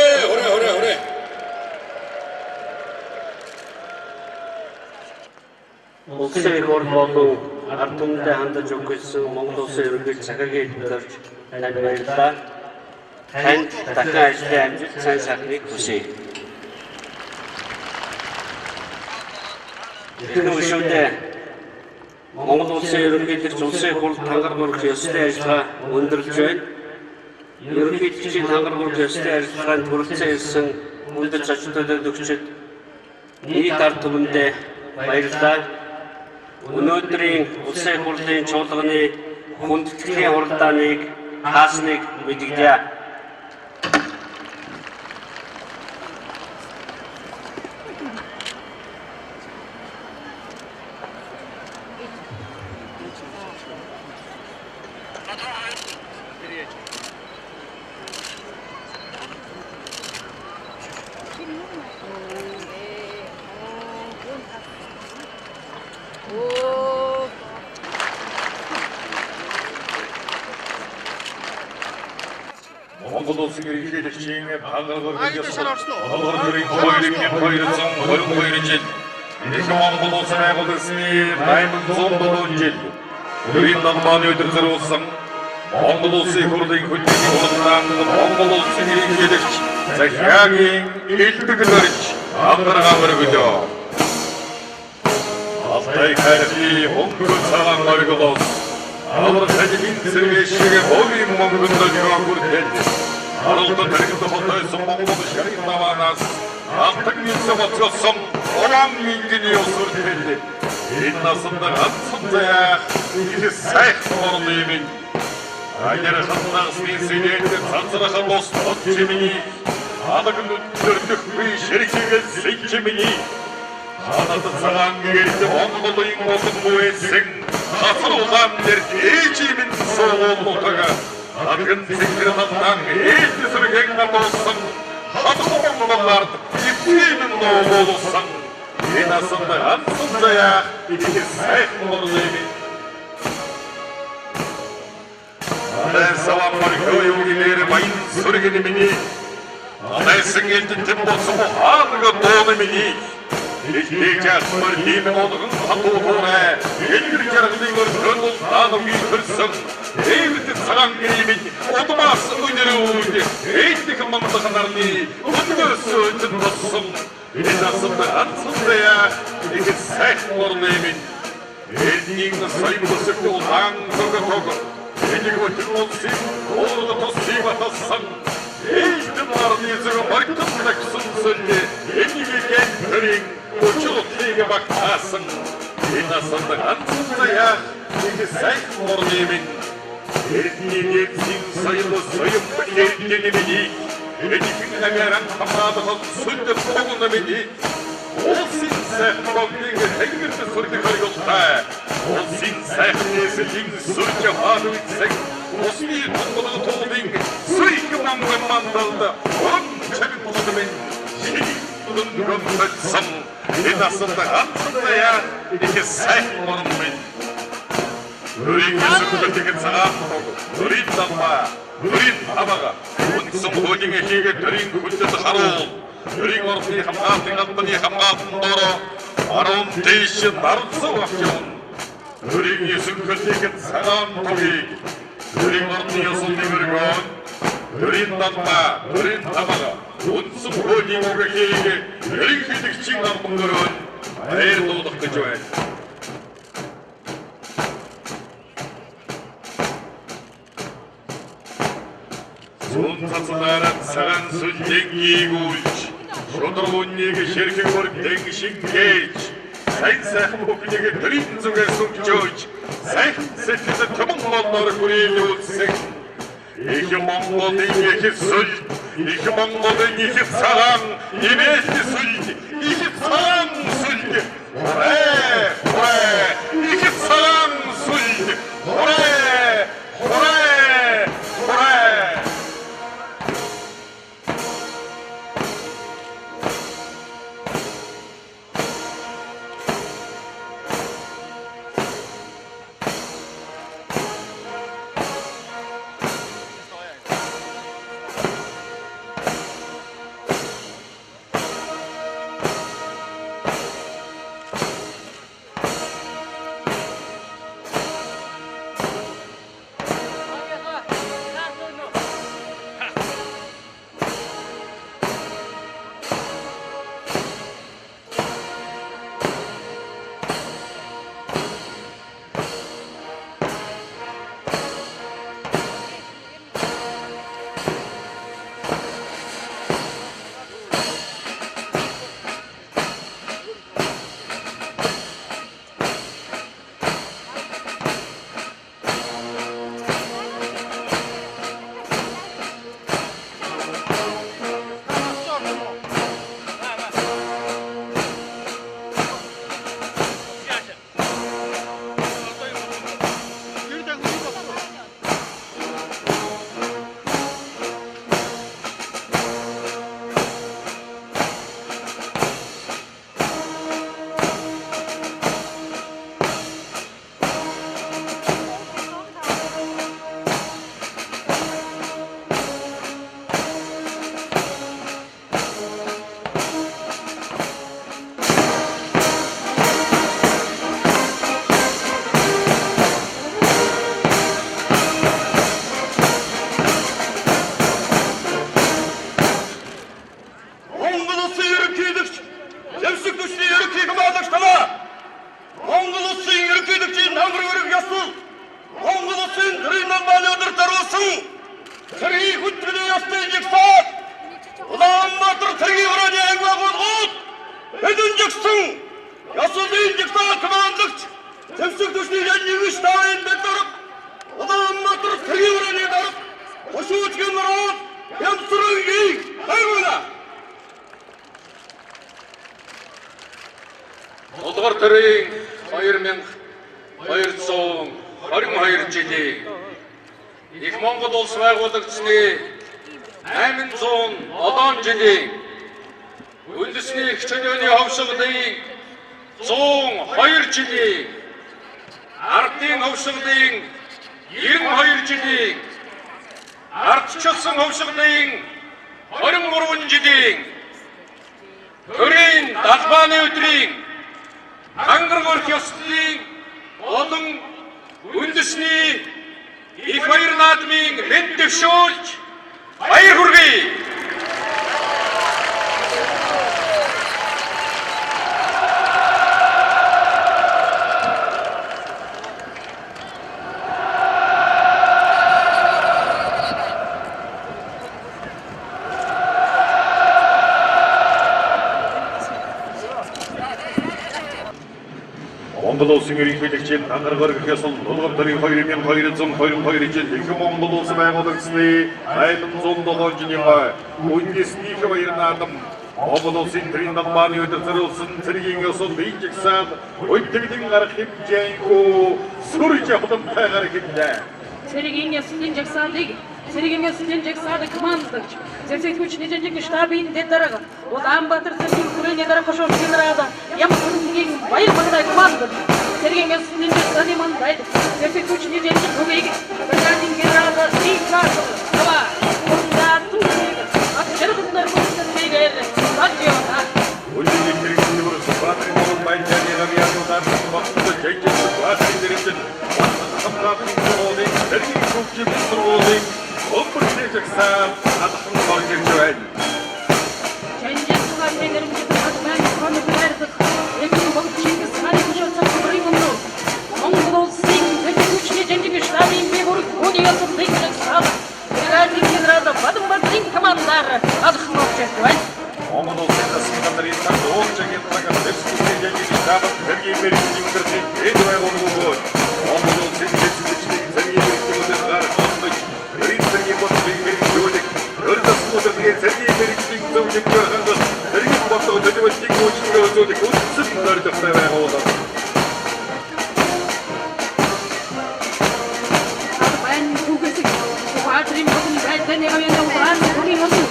Улсын их орн болон ард түмэндээ хандаж өгсөн Монгол улсын ерөнхийлөгч захиргийн төлөөлж танд баярлалаа. Танд дахин ажлын амжилт, сайн сайхныг хүсье. Эрхэм гишүүдээ Монгол улсын ерөнхийлөгч улсын их хурлд хангар гөрөх ёстой ажиллагаа өндөрлөж байна. Ерөнхийлөгчийн хангар гөрөх ёстой ажиллагаанд хүрэлцэн ирсэн хүндэт зочин төлөөлөгчид нийт ард түмэндээ баярлалаа. Өнөөдрийн улсын их хурлын чуулганы хүндэтгэлийн хуралдааныг хаасныг мэдэгдэе. 일기대칭의 방을 걸면서 어느들이 보이리면 보이르성 보이는 보이르진 이렇게 몽고도스에 거뒀으니 나이는 좀도던지 우린 넌만 ödürürsen 몽고도스의 고르된 군대기 고르는 몽고도스의 일기대칭 자향인 일득을거리지 안들어가버려 그죠 Altay kalbi 몽골 상황 말고도 아무렇지 인생의 시계 몸이 몽골도 가고 텐데 아무것도 다르기도 못해서 몽골도 시간이 남아나서 아탁민서 맞췄음 오랑민기니었을 텐데 인나선다 한선자야 이게 사이코는 의미 아이를 한나 스민스에 산사라한 로스 어찌미니 아다근 눈뜨르뜨 쉐리키가 세이치미니 하나도 상한 게일때 몽골도인 모든 무에생 하스로간 내지민 소원 못하가 아근 생기는 땅 에이티스를 갱나도상 하도 몽골 입히는 노고도상 이나선다 안선자야 이게 사이코는 의미 아래서와 말이 교육이 내려 마인 소리기님이니 아래승일 듯 모습 하늘가 도님이니 이제야 머리 모든 한도도에 일그리자는 걸 그런 나누기 글썽 에이비트 사랑님이 오토마스 의대로 에이트 금방부터 나르니 언더스 듣었음 이자선다 안선대야 이게 새모르네민 에이닝은 서이부터 쓸고 낭거거거거 에이닝은 들어오시 오르도 토시바타상 에이트 나르니즈가 머리끝 낙순설리 에이닝에게 그링 고추로 티가 박하선 이나선다 안선다야 이게 새모르네민 에이닝의 징서일로 서염 에이닝이니 에이닝하게랑 한마다서 술때 포근함이니 오신세 먹는 행근의 소리를 가리고다 오신세 예슬링 술때 화두익생 오신이 동보다 도빙 수익만 만들다 원체비 보드면 시리는 검설성 이나선다 안선다야 이게 새모르는 우리 기술도 되게 사람하고 우리 남마 우리 바바가 운송 호징의 희게 드린 군대도 하루 우리 어른이 함가한 갔더니 함가한 너로 아론 대신 나루서 wakyon 우리 기술도 되게 사람하기 우리 어른이 여성이 그리고 우리 남마 우리 바바가 운송 호징의 희게 우리 기득 칭한 분들은 매일 도덕 그조해 손사스나란 사간 순쟁이고 쇼드로운 얘기 셔리케고르 댕신 게이지 사인사 한복에게 드린 속에 숨겨지 사인세트에서 tö먹는 너를 꾸리려 옷생 이게 몽고든 이게 술 이게 몽고든 이게 사랑 이게 술 이게 사랑 술 오래 오래 이게 사랑 술 오래 오래 오래 күчний ерөнхий командагчтарына Монгол улсын ерөнхийлөгчийн намар өрөг ёсол Монгол улсын төрийн намбаны өдөртөр болсон цэргийн хүчний ёсны жигсаат Улаанбаатар цэргийн өрөөний ангиа болгоод хэдэн жигсэн ёслын жигсаат командлагч Зэвсэг түвшний яннигш тавын бэдэрэг Улаанбаатар цэргийн өрөөний дарга Хошуучгийн народ Ямсрынгийн хайгуна Долдугаар төрийн 2222 жилийн их Монгол улс байгуулагдсны 807 жилийн үндэсний их чөлөөний ховшилын 102 жилийн ардын ховшилын 92 жилийн ардчилсан ховшилын 23 жилийн төрийн далбааны өдрийн хангар ёслолын болон үндэсний их баяр наадмын мэд дэвшүүлж баяр хүргэе. Монгол улсын ерөнхийлөгчийн ангаргаар гэхээсэл Долгор төрийн 2222 жил их Монгол улс байгуулагдсны 807 жилийн үндэсний их баяр наадам Монгол улсын төрийн намбаны өдөр зориулсан цэргийн ёсол бийжгсаад өдөртийн гарах хэмжээгүй сүрж явдамтай гарах хэмжээ. Цэргийн ёслын жагсаадыг командлагч Зэвсэг түвшний жанжиг штабын дэдарга Улаанбаатар цэргийн хүрээний дарга хошуучгийн нарада Ямсрынгийн баяр багтай командлагч цэргийн ёслын жагсаадын мандайд Зэвсэг түвшний жанжиг хөвийг Бригадин генерал Никлас Сава Ундаа Тусэг Акчаргундар Мустафигээр Саджиона Үлдийн хэрэгсний өрс баатрын болон баяжаны гавьяануудаар багтдаг жайчсан баатрын дэрэгдэн хамгаалалтын сургуулийн цэргийн хөгжим сургуулийн Оппортижгсаа адхан болж ирж байна. Жанжиг сугаалын нэрмжид хатман хоногдэрдэг Эцэг богчиг сари хүчтэй бүрийн Монгол улсын төчний жанжиг штабын бигүр хүний ёсол дэвшүүлсэн Бригадин генерал Бадамбатрын командар адхан болж байна. Монгол улсын засгийн газрын дуулжгийн цагаар дэвсгэрийн жанжиг штабын цэргийн мэргэжлийн өдөртийн дэд байгууллагууд Монгол улсын дэвсгэрийн цэргийн мэргэжлүүдээр гарах Өртөсмөдгийн цэргийн мэргэжлийн зөвлөгөөр хангах цэргийн бодлого төлөвлөлтийн үйлчлэгээ үзүүлэх үндсэн зорилготой байгууллага. Арбан түгэсэг баатрын бүгэн байдлын явъяны улаан бүрийн өсөв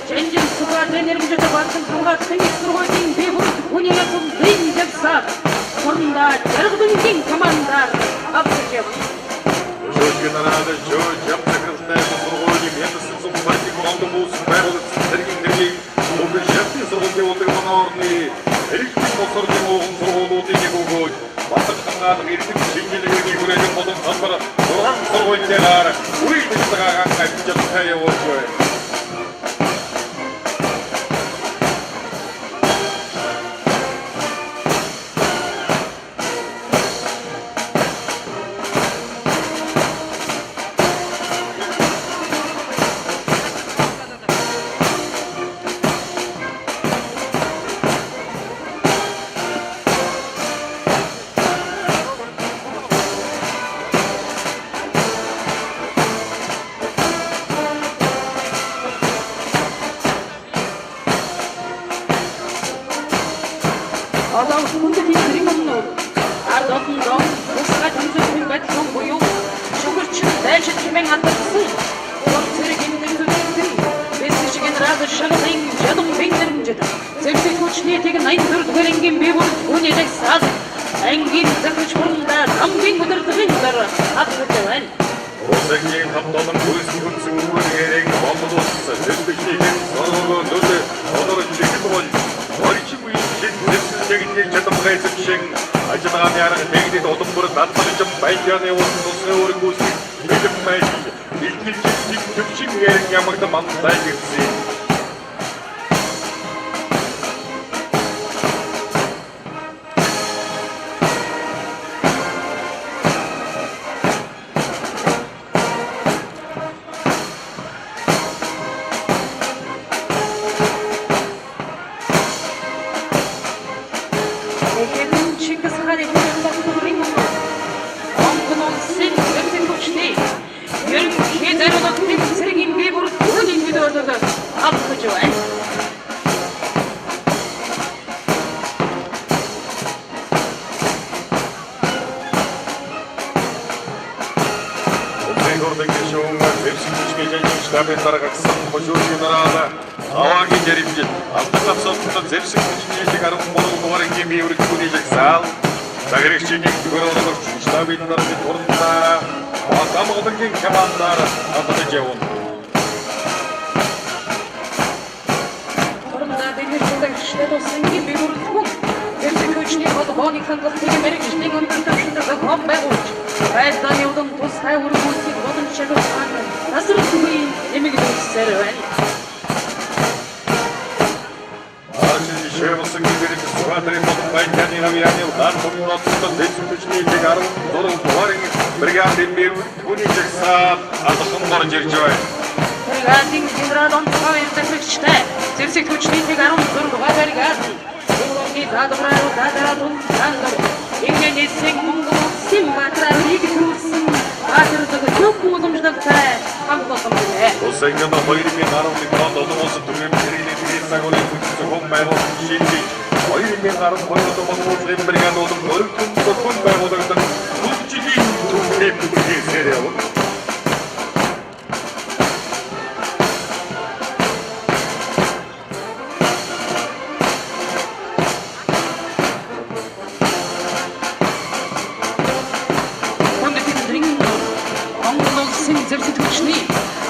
Жанжин сугаалын нэрмжид баасан хамгаалалтын сургуулийн бигүр хүний ёсол дэвшүүлсэн Хорнда жаргалын командар авчив Шүүжгийн нараад шүүж ямцагтай сургуулийн янзсан сумбарыг болон уус байгууллагч цэргийн нэрийг бүгд шатны сургуулийн улааны эрхтэн босрын уун сургуулиудын нэг өгөөж батар хамгаалах эрхэм шинжилгээний хүрээлэн болон салбар 6 сургуулиудаар үйл ажиллагаа ажиллаж явуулж байна. Одоо хүндэт хэрэг өмнө ард олон дом усгай тэмцээн байдлын буюу шүгэрч дайшид хэмээн хандсан цэргийн нэмэлтэн бэсэж генерал шагнын жадам бинэрмжэд Зэвсэг түвшний тэг 84-р ангийн бигүр хүний жагсаад ангийн захирч хурнда дамбын өдөртгийн дараа авч байна. Улсгийн хамтолон хүнсэн үүрэг Монгол улс дэвсгэрийн сургуулийн нөлөө одорч жигдвэл орчим Техник чадамгай зэвшин ажиллагааны арга техник удамбар дадлагдсан баяжны улсын өөрийн бэлэн байж илтгэж төвчин ямагт мандтай гэсэн Эгэн Чингисханы хөдөлгөөний Монгол улсын зөвхөн хүчний ерөнхий зорилгын цэргийн бие бүр түүний төлөөлөлөөр авах байна. штабын дараагсан хожуугийн нараада аваагийн жирэмжил алдан авсалтад зэвсэг хүчний 13 дугаарынгийн бие бүртгэний жагсаал загрэгчийн төгөөрөөр штабын дараагийн турнаа Батамгын командаар хадгалж явна. Орноо дэвшүүлэх штабын бие бүртгэх зэвсэг хүчний холбооны хангалттай мэрэгжлийн өндөрлөлтөнд зохион байгуулж байдлын удам тусгай үргэлжлэх боломжтой байна. Насрын түвийн эмэгтэйсээр байна. Арчи шэвсэн гэрэл сугадрын баяны навяны удар томнотод дэвсгчний 16 дугаарыг бригадын бие бүртгэний жагсаал алхан борж ирж байна. Бригадын генерал онцгой дэвшигчтэй зэвсэг хүчний 16 дугаарыг Уулын дадраа тандар ингээсэн Монгол улсын материалыг төрсөн баатардаг зөв боломжтой хамгаалсан байна. Улсын онд 2011 онд олон улсын төрийн хэрэглээний цагааны зөвхөн байгуулсан шинжлэх 2012 онд Монгол бригад болон өргөн зөвхөн байгуулагдсан бүжигийн төвийн бүхийсээр явна.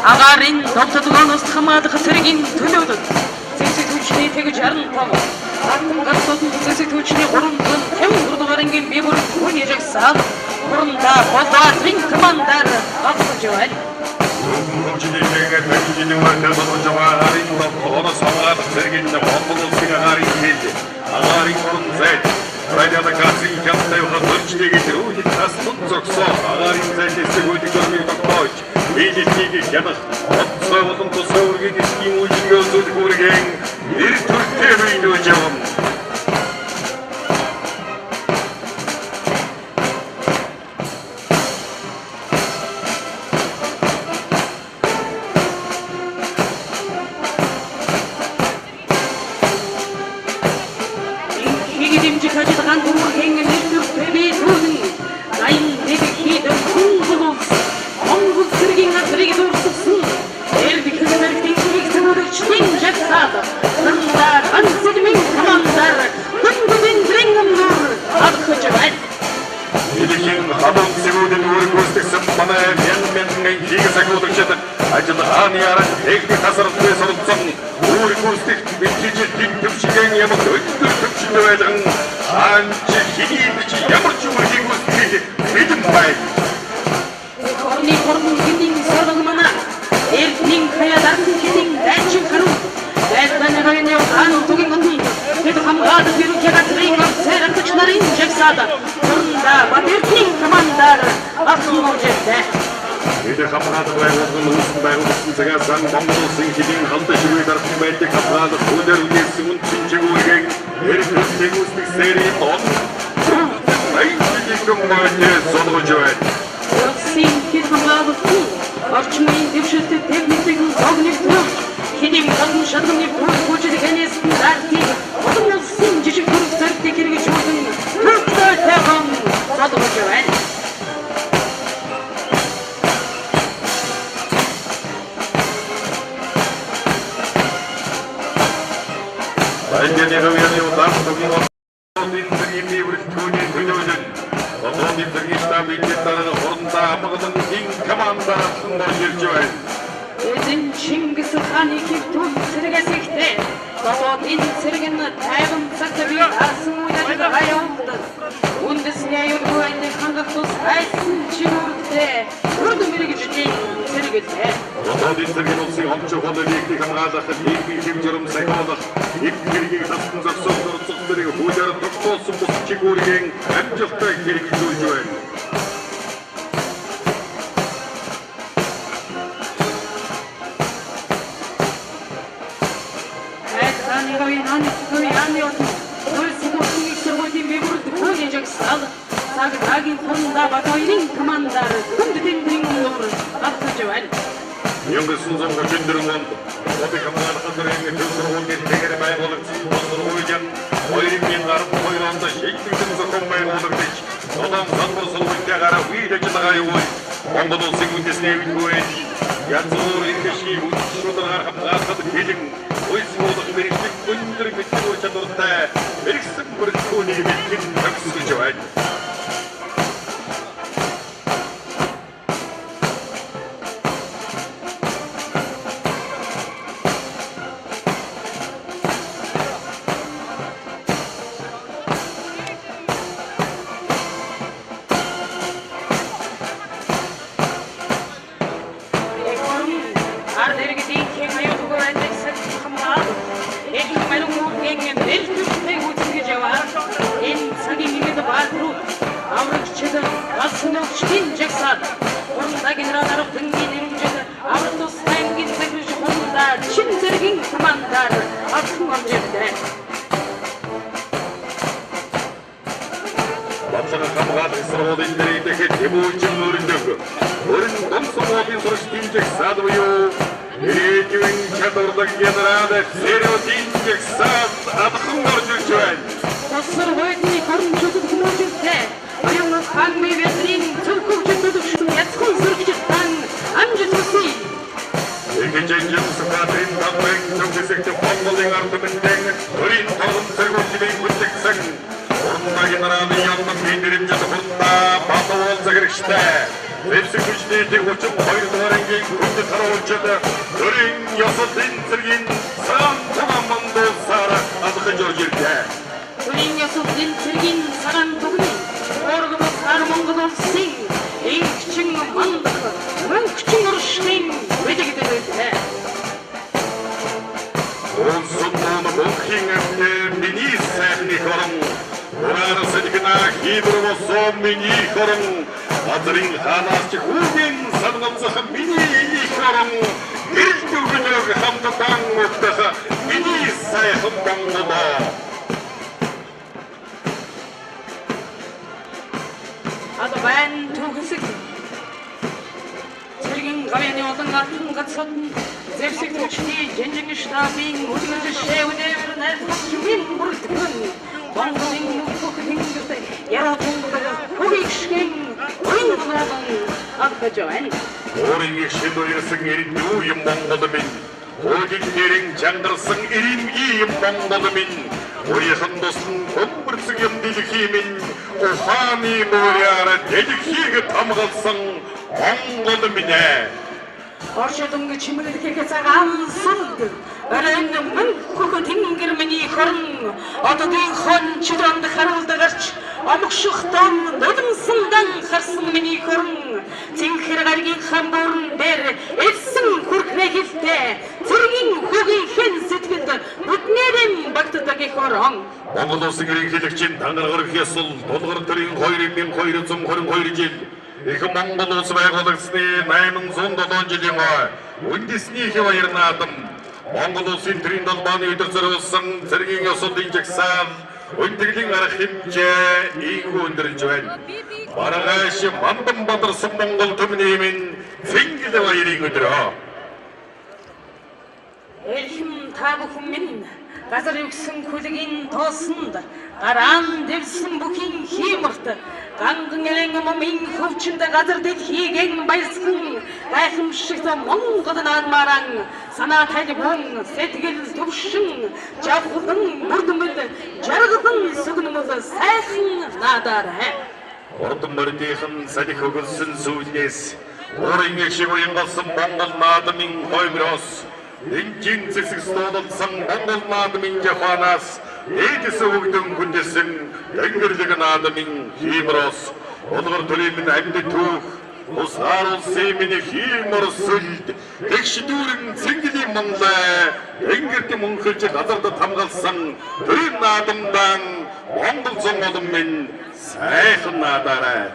Агарын довтлогоноос хамгаалах цэргийн төлөөлөл зэвсэг хүчний тэгж 65 атом гарцууд зэвсэг хүчний 350 дугаарынгийн бие бүртгэний жагсаал урандаа болоотрын командаар авч байна. Хүчний тэгээд бүгдийн waarтай болж байгаа харин тоноос хамгаалах цэргийн Монгол улсын агарын хэл агарын зэт радиода гацын хянтай хадгалчдыг төрүүлэх тасмын зогсоо агарын зэтээс өгдөг тогтоож Видите, я нас отцовым тусовым диским ужигом зудгурген, виртуальный людям. Хигидимжихаji таган дурхен нэртүр төбөйдүн айн дэдхийдэн хунгулус Монгол цэргийн газрыг дурссан эрдэх хэмэрхтийн цэрэгцүүлэгчдийн жагсаал нандаа ансэдмийн командаар хангудын дрэнгэмнөр авахж байна. Эдгээр хадам цэгүүдэн үргэлжлүүлсэн манай мянмянгийн хийгээс агуулгачд ажил хааны техник хасралтай суралцсан үргэлжлэх бэлтгэжлийн төвшигэн ямар өдөр төвшин байлган анч хинийч ямар ч үргэлжлэх үсгийг мэдэн бай. Хорны хэдийн соргомна эрдний хаядар хэдийн дайчин хару байдлын хаяны хан тугийн гон хэд хамгаалах хэрэг газрын цэрэгч нарын жагсаад уранда батэрний командаар авсуулжээ. Эдгээр хамгаалах байгуулсан цагаасан Монгол улсын хэдийн халдаж ширээ дарсан байдаг хамгаалах хүлээр үнээсэн үнцэн чигүүргэн эрдэнэ тэгүсдэг сэрийн он айдын командээс солгож байна. Синхит хамгаалах орчмын дэвшилтэй техникийн зогныг төрж хэдийн гадны шатны бүжиг гэнэс дартыг олон улсын жижиг төрх зэрэгтэй хэрэгж өгсөн төрхтэй тайхан задгож байна. Баяны навяны удар томнотод дэвсгчний бүртгэний төлөөлөл Одоогийн цэргийн штабын дарга урандаа хамгаалсан командаар борж ирж байна. Эзэн Чингисханы хэвтүүн цэргээс ихтэй Одоогийн цэргийн тайван цагтны асан үеийн аюултай үндэсний аюулгүй хангах тус айсан чигүүртэй өргөн мэрэгжлийн цэргэлтэй Одоогийн цэргийн улсын онцгой холбоолыг хамгаалах нийгмийн хэв журам сахиулах их хэргийг тассан зогсоолоор цогцлыг хуулиар тогтоосон бус чигүүргийн амжилттай хэрэгжүүлж байна. Хайрцааны говийн анхны анхны улсын сургуулийн бие Adoyning tumandari kunditing nur atjawan. Yıldız sunzon koçundurun on. Obi kamlar hazırlayın tüsürün tekeri baybalık. Basır uyucan. Oyun yengar koyronda şekilimizi konmayın olur dik. Odam sanmasıl uyka gara uyda çıtagayı oy. Onda dolsun ündesine uydu oy. Yatsılar ilkeşi uçuşudur arham arkadı gelin. Oysun olduk beriklik gündür bitkin uçadırda. Beriksin bir kuni bitkin taksız cevay. Lapsana kamgat ısırmadı indireyindeki temu için öründüğü. Örün domsun obin soruş dinecek sadvıyor. Eretüün çatırdık generada serio dinecek sad adkın görcülçüven. Tosur boyutini karın çözüp kımırcülse. Ayağına kan meyvesinin tılkır cündüdük şu yatkın sırgıcıktan amcıtısı. Ekecencim sıfatın tatlayın tümkesekte fonbalın artımından örün talım sırgıcılayın kütteksen. Orunda generalı yanına bindirim cadı hırında batı olsa gerişte. Hepsi güçlü tek uçup koydular engin kundu tara uçadı. Örün yası dintirgin sağım tamamın dolsara adıkı jorjirke. Örün yası dintirgin saran tuguni. Orgıda sarmongı dolsin. En küçüğün mandıkı. En küçüğün ırışkın. Öde gidebildi. Olsun onu bokhin emde beni sehni korun. Orada sıdkına hibir olsun beni korun. Adırın hanasçı hudin sanımsığı beni korun. İlk gücük hamdıdan muhtaha beni sayhımdan bula. Adı ben tuğusuk. Sırgın kaveni odun altın katsatın. Zevsik tüçtü cencini ştabin. Uduncu şevdevirin elbisçimin burtıkın. Bangılın mutfukun güzde. Yaratıldı hugikşkin. Uyumlardan atkacavan. Orun ekşi doyursın erin uyum mongolı min. Odinlerin candırsın erin iyim mongolı min. Oriyakın dostun kömbürsün dedikhimin. Ohani moriyara dedikhiga tamgılsın mongolı mine. Orşadın çimildik ekesağın sıldı. Örendim mülkükü tingirmeni kırın. Atıdın xon çıdandı karıldı gırç. Amıkşıqtan dödümsünden kırsın meni kırın. Tinkir gargin hamburun ber. Etsin kurkrekifte. Tirgin hugi hen setkildi. Bütneren baktıdaki korun. Mongol olsun erin kelikçin tangır kırık yasıl. Dolgır tırın koyrin min koyrin zum koyrin koyrin jil. Eki Mongol olsun aygalıksını nayının zonda don jilin o. Ündesini eki bayırnadım. Mongol olsun tırın dalmanı ödürsür olsun. Tırgin yasıl dinecek sağ. Öndігдің архимче игі өндірінчуен. Барағашы мандым батырсын Моңғол түмінеймен сеңгілі байырың өдірі. Elhim tabukumin, gazır yüksün kudugin tosund, qaran devsin bukin himırtı, qangın elengim min huvçunda gazır dek higen bayskın, qayhım şıkta Moңғолдun armaran, sana talibun, setgil tupşın, cavhudun burdumuldu, jargıdın sugunumuldu, sayhın nadara. Ордын бөрдейхін сәдік өгілсін сөйдес. Орын екші ойынғалсын Моңғол надымын қоймырос. Енкен сексік столылсын Моңғол надымын жаханас. Эдісі өгдің күндесін дөңгірлігі надымын химрос. Олғыр төлемін әмді тух. Осар ол сеймені химыр сүлд. Екші дұрын сеңгілі мұнда. Дөңгірді мұңқылчы қазырды тамғалсын. Түрін надымдан Моңғол соңғылым мен Сайхын надары.